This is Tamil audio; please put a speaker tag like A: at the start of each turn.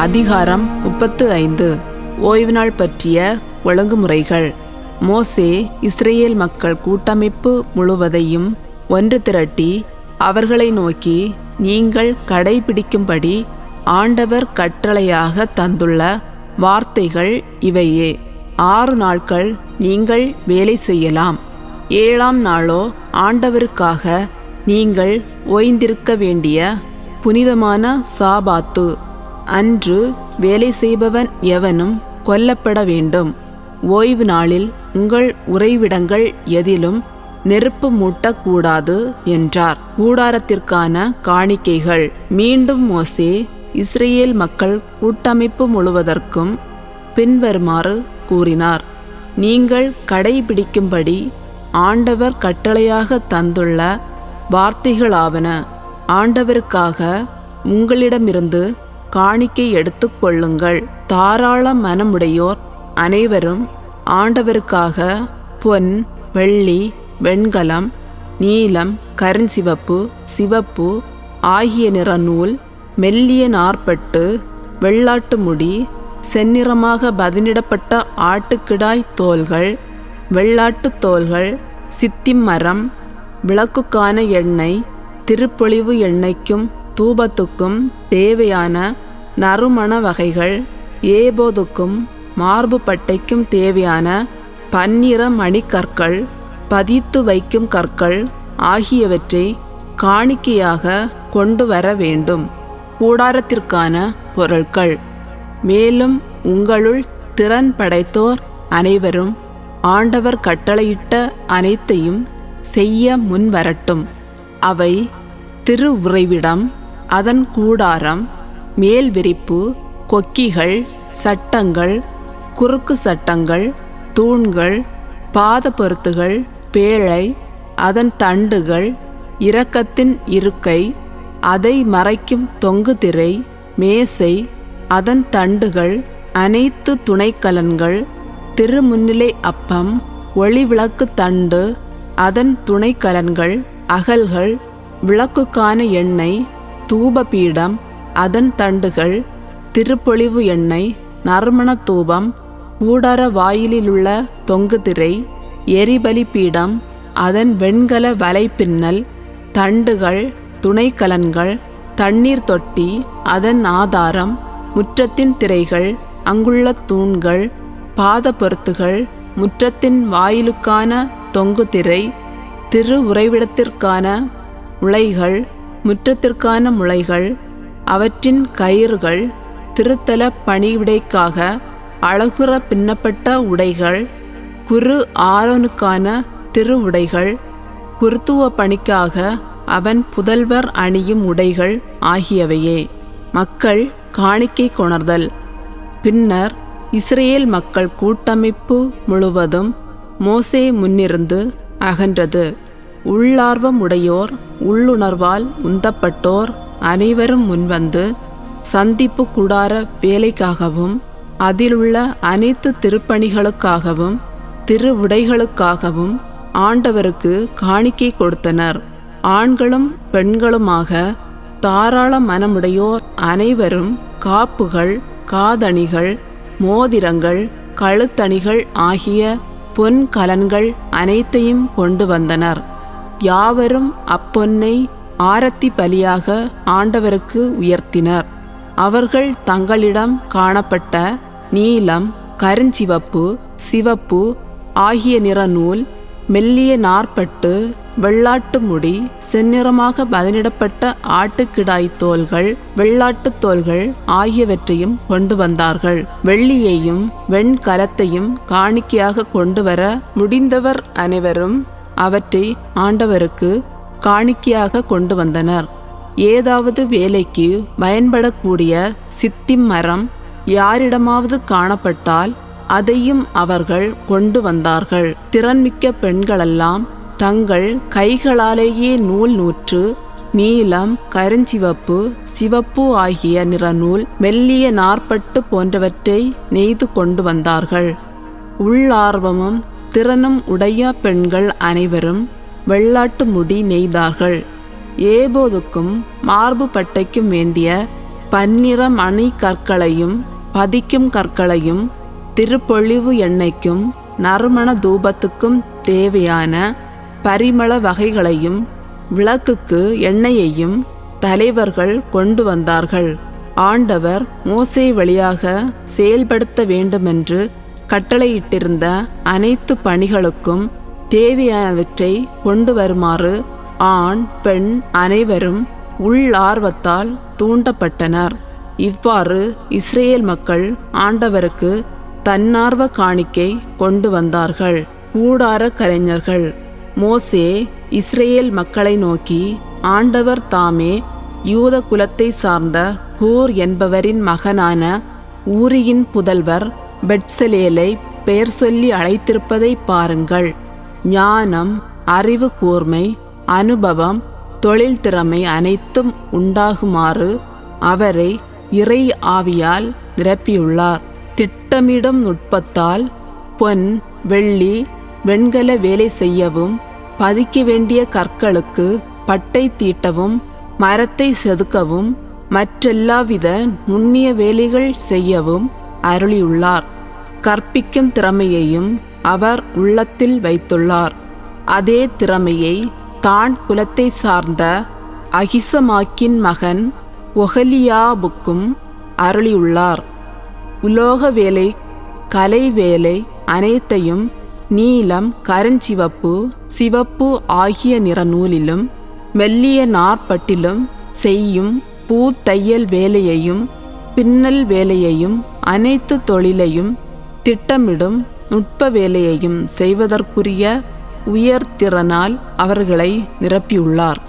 A: அதிகாரம் 35. ஓய்வு நாள் பற்றிய ஒழுங்குமுறைகள். மோசே இஸ்ரேல் மக்கள் கூட்டமைப்பு முழுவதையும் ஒன்று திரட்டி அவர்களை நோக்கி, நீங்கள் கடைபிடிக்கும்படி ஆண்டவர் கட்டளையாக தந்துள்ள வார்த்தைகள் இவையே. 6 நாட்கள் நீங்கள் வேலை செய்யலாம். 7ஆம் நாளோ ஆண்டவருக்காக நீங்கள் ஓய்ந்திருக்க வேண்டிய புனிதமான சாபாத்து. அன்று வேலை செய்பவன் எவனும் கொல்லப்பட வேண்டும். ஓய்வு நாளில் உங்கள் உறைவிடங்கள் எதிலும் நெருப்பு மூட்டக்கூடாது என்றார். கூடாரத்திற்கான காணிக்கைகள். மீண்டும் மோசே இஸ்ரேல் மக்கள் கூட்டமைப்பு முழுவதற்கும் பின்வருமாறு கூறினார். நீங்கள் கடைபிடிக்கும்படி ஆண்டவர் கட்டளையாக தந்துள்ள வார்த்தைகளாவன. ஆண்டவருக்காக உங்களிடமிருந்து காணிக்கை எடுத்து கொள்ளுங்கள். தாராள மனமுடையோர் அனைவரும் ஆண்டவருக்காக பொன், வெள்ளி, வெண்கலம், நீலம், கருஞ்சிவப்பு, சிவப்பு ஆகிய நிற நூல், மெல்லிய நார்பட்டு, வெள்ளாட்டு முடி, செந்நிறமாக பதனிடப்பட்ட ஆட்டுக்கிடாய் தோல்கள், வெள்ளாட்டு தோல்கள், சித்திம் மரம், விளக்குக்கான எண்ணெய், திருப்பொழிவு எண்ணெய்க்கும் தூபத்துக்கும் தேவையான நறுமண வகைகள், ஏபோதுக்கும் மார்பு பட்டைக்கும் தேவையான பன்னிற மணிக்கற்கள், பதித்து வைக்கும் கற்கள் ஆகியவற்றை காணிக்கையாக கொண்டு வர வேண்டும். கூடாரத்திற்கான பொருட்கள். மேலும் உங்களுள் திறன் படைத்தோர் அனைவரும் ஆண்டவர் கட்டளையிட்ட அனைத்தையும் செய்ய முன்வரட்டும். அவை திரு உறைவிடம், அதன் கூடாரம், மேல் விரிப்பு, கொக்கிகள், சட்டங்கள், குறுக்கு சட்டங்கள், தூண்கள், பாத பொருத்துகள், பேழை, அதன் தண்டுகள், இரக்கத்தின் இருக்கை, அதை மறைக்கும் தொங்கு திரை, மேசை, அதன் தண்டுகள், அனைத்து துணைக்கலன்கள், திருமுன்னிலை அப்பம், ஒளிவிளக்கு தண்டு, அதன் துணைக்கலன்கள், அகல்கள், விளக்குக்கான எண்ணெய், தூபபீடம், அதன் தண்டுகள், திருப்பொழிவு எண்ணெய், நறுமண தூபம், கூடார வாயிலிலுள்ள தொங்கு திரை, எரிபலி பீடம், அதன் வெண்கல வலைப்பின்னல், தண்டுகள், துணைக்கலன்கள், தண்ணீர் தொட்டி, அதன் ஆதாரம், முற்றத்தின் திரைகள், அங்குள்ள தூண்கள், பாத பொருத்துகள், முற்றத்தின் வாயிலுக்கான தொங்கு திரை, திரு உறைவிடத்திற்கான முளைகள், முற்றத்திற்கான முளைகள், அவற்றின் கயிறுகள், திருத்தல பணிவிடைக்காக அழகுற பின்னப்பட்ட உடைகள், குரு ஆரோனுக்கான திரு உடைகள், குருத்துவ பணிக்காக அவன் புதல்வர் அணியும் உடைகள் ஆகியவையே. மக்கள் காணிக்கை கொணர்தல். பின்னர் இஸ்ரேல் மக்கள் கூட்டமைப்பு முழுவதும் மோசே முன்னிருந்து அகன்றது. உள்ளார்வம் உடையோர், உள்ளுணர்வால் உந்தப்பட்டோர் அனைவரும் முன்வந்து சந்திப்பு கூடார வேலைக்காகவும் அதிலுள்ள அனைத்து திருப்பணிகளுக்காகவும் திருவுடைகளுக்காகவும் ஆண்டவருக்கு காணிக்கை கொடுத்தனர். ஆண்களும் பெண்களுமாக தாராள மனமுடையோர் அனைவரும் காப்புகள், காதணிகள், மோதிரங்கள், கழுத்தணிகள் ஆகிய பொன் கலன்கள் அனைத்தையும் கொண்டு வந்தனர். யாவரும் அப்பொன்னை ஆரத்தி பலியாக ஆண்டவருக்கு உயர்த்தினர். அவர்கள் தங்களிடம் காணப்பட்ட நீலம், கருஞ்சிவப்பு, சிவப்பு ஆகிய நிற நூல், மெல்லிய நார்பட்டு, வெள்ளாட்டு முடி, செந்நிறமாக பதனிடப்பட்ட ஆட்டுக்கிடாய் தோல்கள், வெள்ளாட்டு தோல்கள் ஆகியவற்றையும் கொண்டு வந்தார்கள். வெள்ளியையும் வெண்கலத்தையும் காணிக்கையாக கொண்டு வர முடிந்தவர் அனைவரும் அவற்றை ஆண்டவருக்கு காணிக்கையாக கொண்டு வந்தனர். ஏதாவது வேலைக்கு பயன்படக்கூடிய சித்திம் மரம் யாரிடமாவது காணப்பட்டால் அதையும் அவர்கள் கொண்டு வந்தார்கள். திறன்மிக்க பெண்களெல்லாம் தங்கள் கைகளாலேயே நூல் நூற்று நீலம், கருஞ்சிவப்பு, சிவப்பு ஆகிய நிற நூல், மெல்லிய நார்பட்டு போன்றவற்றை நெய்து கொண்டு வந்தார்கள். உள்ளார்வமும் திறனும் உடைய பெண்கள் அனைவரும் வெள்ளாட்டு முடி நெய்தார்கள். ஏபோதுக்கும் மார்பு பட்டைக்கும் வேண்டிய பன்னிற மணி கற்களையும் பதிக்கும் கற்களையும் திருப்பொழிவு எண்ணெய்க்கும் நறுமண தூபத்துக்கும் தேவையான பரிமள வகைகளையும் விளக்குக்கு எண்ணெயையும் தலைவர்கள் கொண்டு வந்தார்கள். ஆண்டவர் மோசே வழியாக செயல்படுத்த வேண்டுமென்று கட்டளையிட்டிருந்த அனைத்து பணிகளுக்கும் தேவையானவற்றை கொண்டு வருமாறு ஆண் பெண் அனைவரும் உள்ளார்வத்தால் தூண்டப்பட்டனர். இவ்வாறு இஸ்ரேல் மக்கள் ஆண்டவருக்கு தன்னார்வ காணிக்கை கொண்டு வந்தார்கள். கூடார கலைஞர்கள். மோசே இஸ்ரேல் மக்களை நோக்கி, ஆண்டவர் தாமே யூத குலத்தை சார்ந்த கூர் என்பவரின் மகனான ஊரியின் புதல்வர் பெட்சலேலை பெயர் சொல்லி அழைத்திருப்பதை பாருங்கள். ஞானம், அறிவு கூர்மை, அனுபவம், தொழில் திறமை அனைத்தும் உண்டாகுமாறு அவரை இறை ஆவியால் நிரப்பியுள்ளார். திட்டமிடும் நுட்பத்தால் பொன், வெள்ளி, வெண்கல வேலை செய்யவும், பதிக்க வேண்டிய கற்களுக்கு பட்டை தீட்டவும், மரத்தை செதுக்கவும், மற்றெல்லாவித நுண்ணிய வேலைகள் செய்யவும் அருளியுள்ளார். கற்பிக்கும் திறமையையும் அவர் உள்ளத்தில் வைத்துள்ளார். அதே திறமையை தான் குலத்தை சார்ந்த அகிசமாக்கின் மகன் ஒகலியாபுக்கும் அருளியுள்ளார். உலோக வேலை, கலை வேலை அனைத்தையும் நீலம், கருஞ்சிவப்பு, சிவப்பு ஆகிய நிற நூலிலும் மெல்லிய நாற்பட்டிலும் செய்யும் பூத்தையல் வேலையையும் பின்னல் வேலையையும் அனைத்து தொழிலையும் திட்டமிடும் நுட்ப வேலையையும் செய்வதற்குரிய உயர்திறனால் அவர்களை நிரப்பியுள்ளார்.